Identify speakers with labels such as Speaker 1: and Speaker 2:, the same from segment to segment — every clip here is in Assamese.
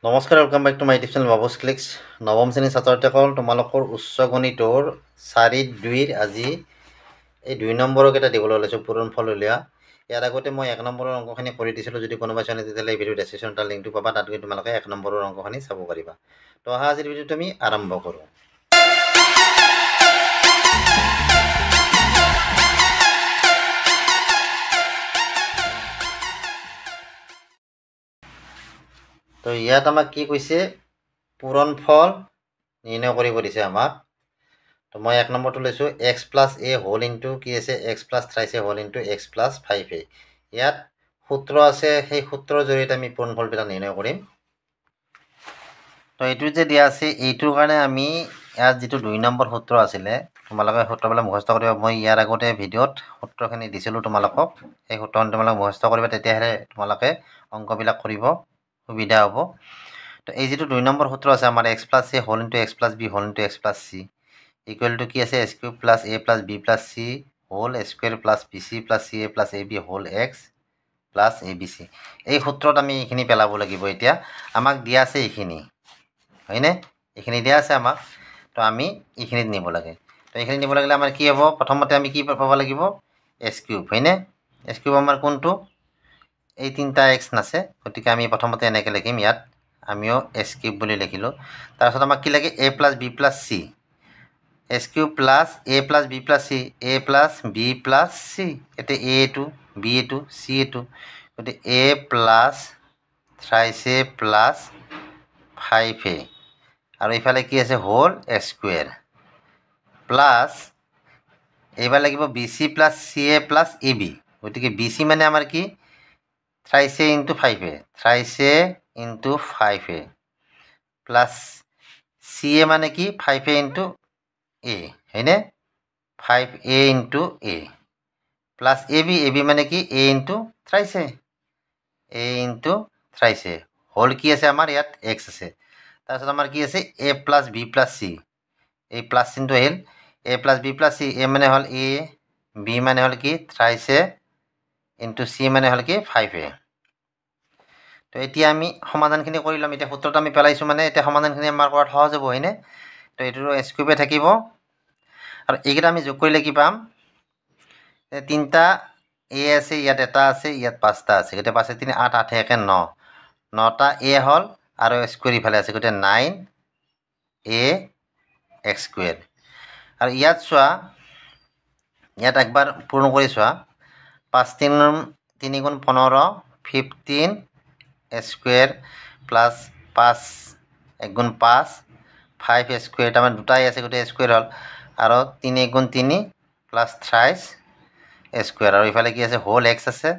Speaker 1: নমস্কাৰ, welcome back to my YouTube channel Babus clicks. নৱম শ্ৰেণীৰ ছাত্ৰসকল, তোমালোকৰ উচ্চ গণিতৰ 4-2 আজি এই 2 নম্বৰক এটা দিবলৈ ওলাইছোঁ পূৰণফল উলিওৱা। ইয়াৰ আগতে মই 1 নম্বৰৰ অংকখিনি কৰি দিছিলোঁ। যদি কোনোবা চাই তেতিয়াহ'লে এই ভিডিঅ' ডেছক্ৰিপশ্যন তাৰ লিংকটো পাবা, তাত গৈ তোমালোকে 1 নম্বৰৰ অংকখিনি চাব পাৰিবা। তো অহা আজিৰ ভিডিঅ'টো আমি আৰম্ভ কৰোঁ। তো ইয়াত আমাক কি কৈছে, পূৰণফল নিৰ্ণয় কৰিব দিছে আমাক। তো মই 1 নম্বৰটো লৈছোঁ x plus a whole into কি আছে x plus thrice a whole into x plus 5a। ইয়াত সূত্ৰ আছে, সেই সূত্ৰৰ জৰিয়তে আমি পূৰণফলবিলাক নিৰ্ণয় কৰিম। তো এইটো যে দিয়া আছে, এইটোৰ কাৰণে আমি ইয়াত যিটো 2 নম্বৰ সূত্ৰ আছিলে, তোমালোকে সূত্ৰবিলাক মুখস্থ কৰিবা। মই ইয়াৰ আগতে ভিডিঅ'ত সূত্ৰখিনি দিছিলোঁ তোমালোকক, সেই সূত্ৰখিনি তোমালোকে মুখস্থ কৰিবা, তেতিয়াহে তোমালোকে অংকবিলাক কৰিব সুবিধা হ'ব। তো এই যিটো 2 নম্বৰ সূত্ৰ আছে আমাৰ x plus a whole into x plus b whole into x plus c equal to কি আছে s cube plus a plus b plus c whole square plus bc plus ca plus ab whole x plus abc। এই সূত্ৰত আমি এইখিনি পেলাব লাগিব। এতিয়া আমাক দিয়া আছে এইখিনি, হয়নে? এইখিনি দিয়া আছে আমাক, তো আমি এইখিনিত নিব লাগে। তো এইখিনি নিব লাগিলে আমাৰ কি হ'ব, প্ৰথমতে আমি কি পাব লাগিব, s কিউব, হয়নে? s কিউব আমাৰ কোনটো, এই 3টা x নাছে, গতিকে আমি প্ৰথমতে এনেকৈ লিখিম। ইয়াত আমিও s কিউব বুলি লিখিলোঁ। তাৰপিছত আমাক কি লাগে, a plus b plus c, s cube plus a plus b plus c, a plus b plus c, এতিয়া a এইটো, b এইটো, c এইটো, গতিকে a plus thrice a plus 5a, আৰু এইফালে কি আছে হোল স্কুৱেৰ প্লাছ এইবাৰ লাগিব bc plus ca plus ab। গতিকে bc মানে আমাৰ কি, thrice a into 5a, thrice a into 5a plus ca মানে কি 5a ইনটু a, হয়নে? 5a into a plus ab, ab মানে কি a into thrice a, a into thrice a whole কি আছে আমাৰ ইয়াত x আছে। তাৰপিছত আমাৰ কি আছে a plus b plus c, এই প্লাছ চিনটো আহিল, a plus b plus c, a মানে হ'ল a, b মানে হ'ল কি থ্ৰাইছ a ইনটু c মানে হ'ল কি 5a। তো এতিয়া আমি সমাধানখিনি কৰি ল'ম। এতিয়া সূত্ৰটো আমি পেলাইছোঁ মানে এতিয়া সমাধানখিনি আমাৰ কৰাত সহজ হ'ব, হয়নে? তো এইটোতো s কিউবে থাকিব, আৰু এইকেইটা আমি যোগ কৰিলে কি পাম, 3টা a আছে, ইয়াত এটা আছে, ইয়াত 5টা আছে, গতিকে 5 3 8, 8 1 9, 9টা a হ'ল, আৰু স্কুৱেৰ ইফালে আছে, গতিকে 9a x স্কুৱেৰ। আৰু ইয়াত চোৱা, ইয়াত একবাৰ পূৰণ কৰি চোৱা, 5 3 গুণ 15, 15 স্কুৱেৰ প্লাছ 5 1 গুণ 5, 5 স্কুৱেৰ, তাৰমানে দুটাই আছে, গতিকে স্কুৱেৰ হ'ল, আৰু 3 গুণ 3 প্লাছ 30 স্কুৱেৰ, আৰু ইফালে কি আছে হোল x আছে,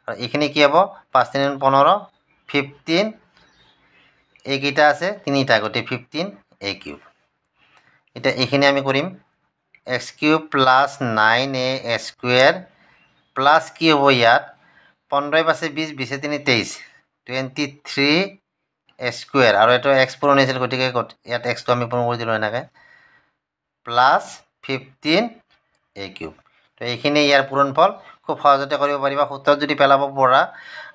Speaker 1: আৰু এইখিনি কি হ'ব 5 3 গুণ 15, 15, এইকেইটা আছে 3টা, গতিকে 15a কিউব। এতিয়া এইখিনি আমি কৰিম, x cube plus 9a square plus কি হ'ব ইয়াত 15 আছে 20, 20 3 23, 23 স্কুৱেৰ, আৰু এইটো x পূৰণ হৈছিল, গতিকে ইয়াত xটো আমি পূৰণ কৰি দিলোঁ এনেকৈ, প্লাছ 15a কিউব। তো এইখিনি ইয়াৰ পূৰণফল খুব সহজতে কৰিব পাৰিবা সূত্ৰত যদি পেলাব পৰা,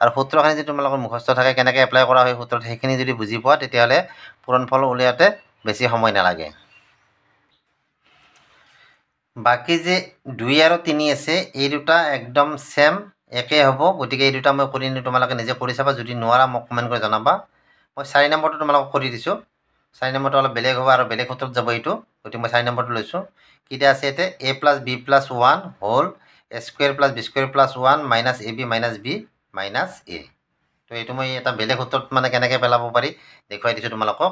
Speaker 1: আৰু সূত্ৰখিনি যদি তোমালোকৰ মুখস্থ থাকে কেনেকৈ এপ্লাই কৰা হয় সূত্ৰত, সেইখিনি যদি বুজি পোৱা, তেতিয়াহ'লে পূৰণফল উলিয়াওঁতে বেছি সময় নালাগে। বাকী যে 2 আৰু 3 আছে, এই দুটা একদম ছেম একেই হ'ব, গতিকে এই দুটা মই কৰি নিওঁ, তোমালোকে নিজে কৰি চাবা, যদি নোৱাৰা মোক কমেণ্ট কৰি জনাবা। মই 4 নম্বৰটো তোমালোকক কৰি দিছোঁ, 4 নম্বৰটো অলপ বেলেগ হ'ব আৰু বেলেগ সূত্ৰত যাব এইটো, গতিকে মই 4 নম্বৰটো লৈছোঁ। কেইটা আছে ইয়াতে, a plus b plus 1 whole square plus b square plus 1 minus ab minus b minus a। তো এইটো মই এটা বেলেগ সূত্ৰত মানে কেনেকৈ পেলাব পাৰি দেখুৱাই দিছোঁ তোমালোকক।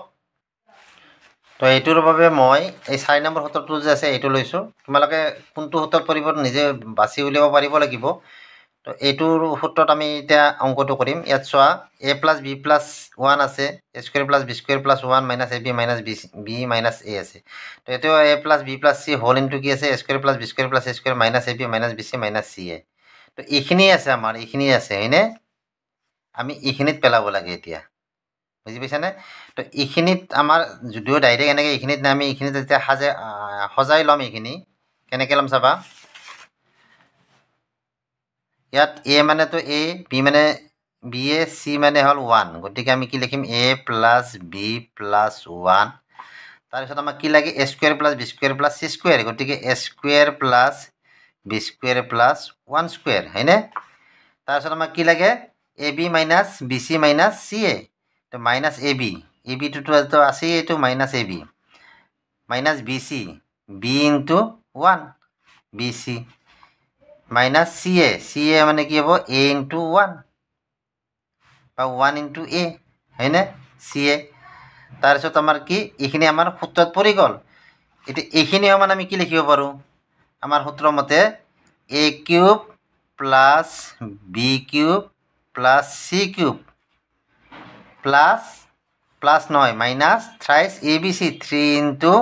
Speaker 1: তো এইটোৰ বাবে মই এই 4 নম্বৰ সূত্ৰটো যে আছে এইটো লৈছোঁ। তোমালোকে কোনটো সূত্ৰত পৰিব নিজে বাছি উলিয়াব পাৰিব লাগিব। তো এইটোৰ সূত্ৰত আমি এতিয়া অংকটো কৰিম। ইয়াত চোৱা, a প্লাছ b প্লাছ 1 আছে, square plus b square plus 1 minus ab minus b minus a আছে। তো এইটো a plus b plus c whole into কি আছে square plus b square plus a square minus ab minus bc minus ca। তো এইখিনি আছে আমাৰ, এইখিনি আছে, হয়নে? আমি এইখিনিত পেলাব লাগে এতিয়া, বুজি পাইছানে? তো এইখিনিত আমাৰ যদিও ডাইৰেক্ট এনেকৈ এইখিনিত নাই, আমি এইখিনিত যেতিয়া সজাই ল'ম, এইখিনি কেনেকৈ ল'ম চাবা। ইয়াত a মানেতো a, b মানে বি এ চি মানে হ'ল 1 গতিকে আমি কি লিখিম a প্লাছ বি প্লাছ 1 তাৰপিছত আমাক কি লাগে a square plus B square plus C square গতিকে a square plus B square plus 1 square হয়নে তাৰপিছত আমাক কি লাগে A B minus B C minus C A তো মাইনাছ এ বিটোতো আছেই এইটো minus A B minus B C B into 1 B C minus C A মানে কি হ'ব এ ইনটু 1 বা 1 ইনটু এ হয়নে চি এ তাৰপিছত আমাৰ কি এইখিনি আমাৰ সূত্ৰত পৰি গ'ল এতিয়া এইখিনি সমান আমি কি লিখিব পাৰোঁ আমাৰ সূত্ৰ মতে A cube plus B cube plus C cube plus নহয় minus thrice A B C 3 into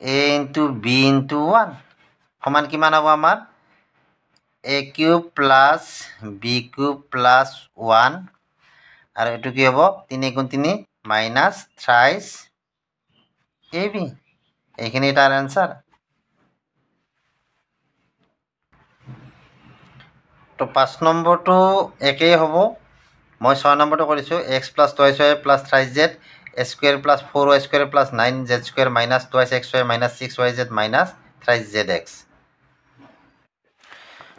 Speaker 1: A into B into 1 সমান কিমান হ'ব আমাৰ A cube plus B cube plus 1 আৰু এইটো কি হ'ব 3 গুণ 3 মাইনাছ থ্ৰাইছ এ বি এইখিনি তাৰ এনচাৰ তো 5 নম্বৰটো একেই হ'ব মই 6 নম্বৰটো কৰিছোঁ X plus twice Y plus thrice Z A square plus 4 Y square plus 9 Z square minus twice X Y minus 6 Y Z minus thrice Z X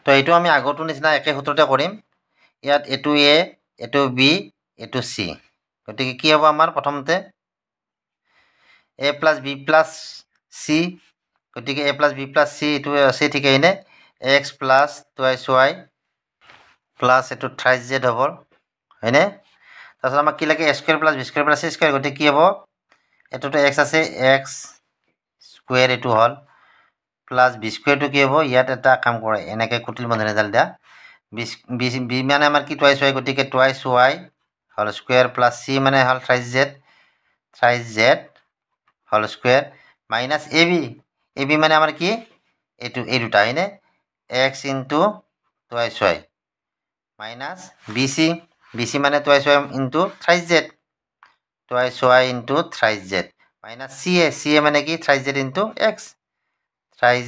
Speaker 1: তো এইটো আমি আগৰটো নিচিনা একে সূত্ৰতে কৰিম ইয়াত এইটো এ এইটো বি এইটো চি গতিকে কি হ'ব আমাৰ প্ৰথমতে A plus B plus C গতিকে A plus B plus C এইটো আছে ঠিকেইনে X plus twice Y plus এইটো থ্ৰাইছ জেড হ'ব হয়নে তাৰপিছত আমাক কি লাগে A square plus B square plus C square গতিকে কি হ'ব এইটোতো এক্স আছে এক্স স্কুৱেৰ এইটো হ'ল প্লাছ বি স্কুৱেৰটো কি হ'ব ইয়াত এটা কাম কৰে এনেকৈ কুটিল বন্ধনী এডাল দিয়া বি মানে আমাৰ কি টুৱাইছ ৱাই গতিকে টুৱাইছ ৱাই হ'ল স্কুৱেৰ প্লাছ চি মানে হ'ল থ্ৰাইছ জেড হ'ল স্কুৱেৰ মাইনাছ এ বি মানে আমাৰ কি এইটো এই দুটা হয়নে X into twice Y minus B C মানে twice Y into thrice Z minus C A মানে কি thrice Z into X thrice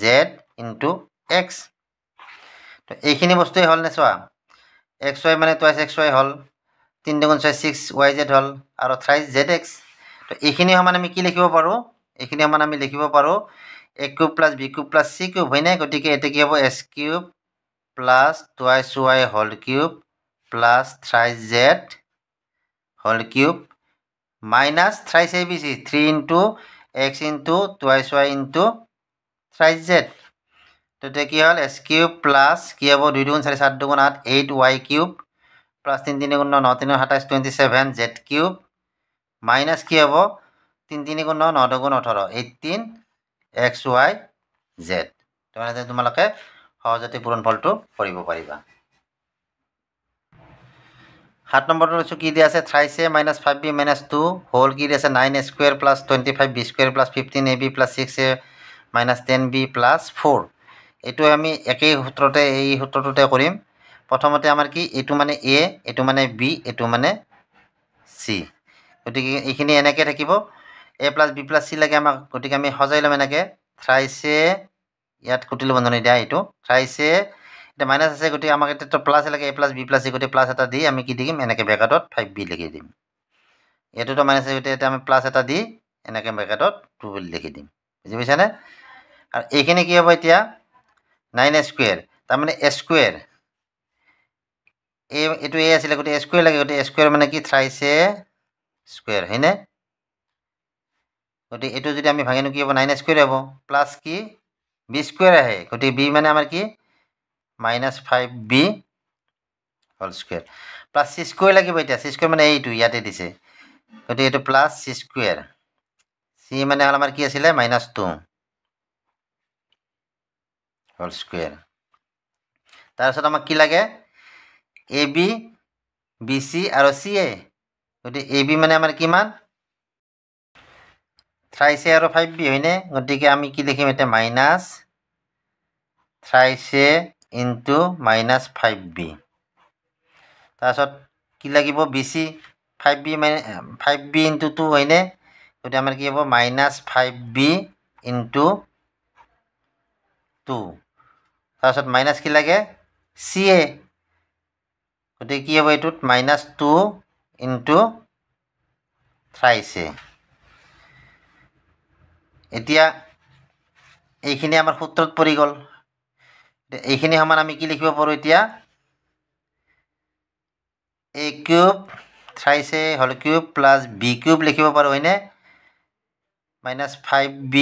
Speaker 1: Z into X তো এইখিনি বস্তুৱেই হ'ল নে চোৱা এক্স ৱাই মানে টুৱাইছ এক্স ৱাই হ'ল 3 2 6 6 ৱাই জেড হ'ল আৰু থ্ৰাইছ জেড এক্স তো এইখিনি সমান আমি কি লিখিব পাৰোঁ এইখিনি সমান আমি লিখিব পাৰোঁ A cube plus B cube plus C cube হয়নে গতিকে এতিয়া কি হ'ব X cube plus twice Y whole cube plus thrice Z whole cube minus thrice A B C 3 into X into twice Y into thrice Z তো এতিয়া কি হ'ল এছ কিউব প্লাছ কি হ'ব 2 2 4 7 2 8 8 ৱাই কিউব প্লাছ 3 3 গুণ 9 3 27 27 জেড কিউব মাইনাছ কি হ'ব 3 3 গুণ 9 9 গুণ 18 18 এক্স ৱাই জেড তাৰমানে তোমালোকে সহজতে পূৰণফলটো কৰিব পাৰিবা 7 নম্বৰটো লৈছোঁ কি দিয়া আছে thrice A minus 5 B minus 2 whole কি দিয়া আছে 9 A square plus 25 B square plus 15 A B plus 6 A minus 10 B plus 4 এইটো আমি একেই সূত্ৰতে এই সূত্ৰটোতে কৰিম প্ৰথমতে আমাৰ কি এইটো মানে এ এইটো মানে বি এইটো মানে চি গতিকে এইখিনি এনেকৈ থাকিব এ প্লাছ বি প্লাছ চি লাগে আমাক গতিকে আমি সজাই ল'ম এনেকৈ থ্ৰাইছে ইয়াত কুটিল বন্ধনী দিয়া এইটো থ্ৰাইছে এতিয়া মাইনাছ আছে গতিকে আমাক এতিয়াতো প্লাছ লাগে এ প্লাছ বি প্লাছ চি গতিকে প্লাছ এটা দি আমি কি দিম এনেকৈ ব্ৰেকেটত 5b লিখি দিম এইটোতো মাইনাছ আছে গতিকে এতিয়া আমি প্লাছ এটা দি এনেকৈ ব্ৰেকেটত 2 বুলি লিখি দিম বুজি পাইছানে আৰু এইখিনি কি হ'ব এতিয়া 9 স্কুৱেৰ তাৰমানে এ স্কুৱেৰ এইটো এ আছিলে গতিকে স্কুৱেৰ লাগে গতিকে স্কুৱেৰ মানে কি থ্ৰাইছে স্কুৱেৰ হয়নে গতিকে এইটো যদি আমি ভাঙিনো কি হ'ব 9 স্কুৱেৰ হ'ব প্লাছ কি বি স্কুৱেৰ আহে গতিকে বি মানে আমাৰ কি minus 5b whole square plus C square লাগিব এতিয়া চি স্কুৱেৰ মানে এইটো ইয়াতে দিছে গতিকে এইটো প্লাছ চি স্কুৱেৰ চি মানে হ'ল আমাৰ কি আছিলে মাইনাছ 2 হোল স্কুৱেৰ তাৰপিছত আমাক কি লাগে এ বি বি চি আৰু চি এ গতিকে এ বি মানে আমাৰ কিমান থ্ৰাইছে আৰু 5b হয়নে গতিকে আমি কি লিখিম এতিয়া মাইনাছ থ্ৰাইছে ইনটু মাইনাছ 5b তাৰপিছত কি লাগিব বি চি 5b ইনটু 2 হয়নে গতিকে আমাৰ কি হ'ব মাইনাছ 5b ইনটু 2 তাৰপিছত মাইনাছ কি লাগে চি এ গতিকে কি হ'ব এইটোত -2 ইনটু থ্ৰাইছ এ। এতিয়া এইখিনি আমাৰ সূত্ৰত পৰি গ'ল। এইখিনি সমান আমি কি লিখিব পাৰোঁ এতিয়া a cube thrice a whole cube plus b cube লিখিব পাৰোঁ হয়নে -5b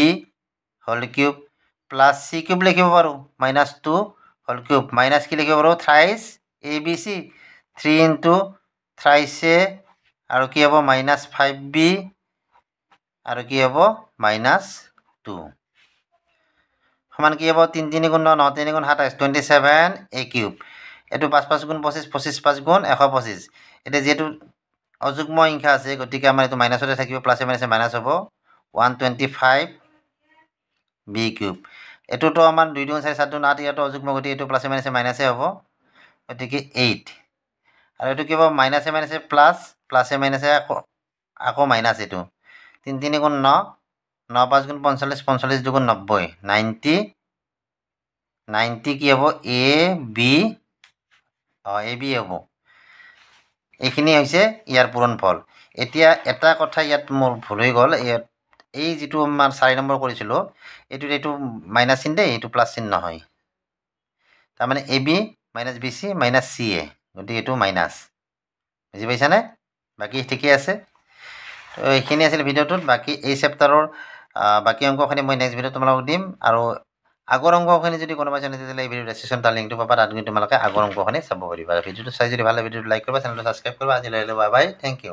Speaker 1: whole cube plus c cube লিখিব পাৰোঁ -2 হোল কিউব মাইনাছ কি লিখিব পাৰোঁ thrice abc 3 into thrice a আৰু কি হ'ব -5b আৰু কি হ'ব -2 সমান কি হ'ব 3 3 গুণ 9 9 3 গুণ 27 27 a কিউব এইটো 5 5 গুণ 25 25 5 গুণ 125 এতিয়া যেহেতু অযুগ্ম সংখ্যা আছে গতিকে আমাৰ এইটো মাইনাছতে থাকিব প্লাছে মাইনাছে মাইনাছ হ'ব 125 b কিউব এইটোতো আমাৰ 2 2 4 7 2 8 ইয়াতো অযুগ্ম গতিকে এইটো প্লাছে মাইনাছে মাইনাছে হ'ব গতিকে 8 আৰু এইটো কি হ'ব মাইনাছে মাইনাছে প্লাছ প্লাছে মাইনাছে আকৌ মাইনাছ এইটো 3 3 গুণ 9 9 5 গুণ 45 45 দুগুণ 90 90 90 কি হ'ব এ বি হ'ব এইখিনি হৈছে ইয়াৰ পূৰণফল এতিয়া এটা কথা ইয়াত মোৰ ভুল হৈ গ'ল এই যিটো আমাৰ 4 নম্বৰ কৰিছিলোঁ এইটো মাইনাছ চিন দেই এইটো প্লাছ চিন নহয় তাৰমানে A B minus B C minus C A গতিকে এইটো মাইনাছ বুজি পাইছানে বাকী ঠিকেই আছে তো এইখিনি আছিল ভিডিঅ'টোত বাকী এই চেপ্টাৰৰ বাকী অংকখিনি মই নেক্সট ভিডিঅ'ত তোমালোকক দিম আৰু আগৰ অংকখিনি যদি কোনোবাই জানে তেতিয়াহ'লে এই ভিডিঅ' ডেছক্ৰিপশ্যন তাৰ লিংকটো পাবা তাত গৈ তোমালোকে আগৰ অংকখিনি চাব পাৰিবা ভিডিঅ'টো চাই যদি ভাল লাগে ভিডিঅ'টো লাইক কৰিবা চেনেলটো ছাবস্ক্ৰাইব কৰিবা আজিলৈ বাই বাই থেংক ইউ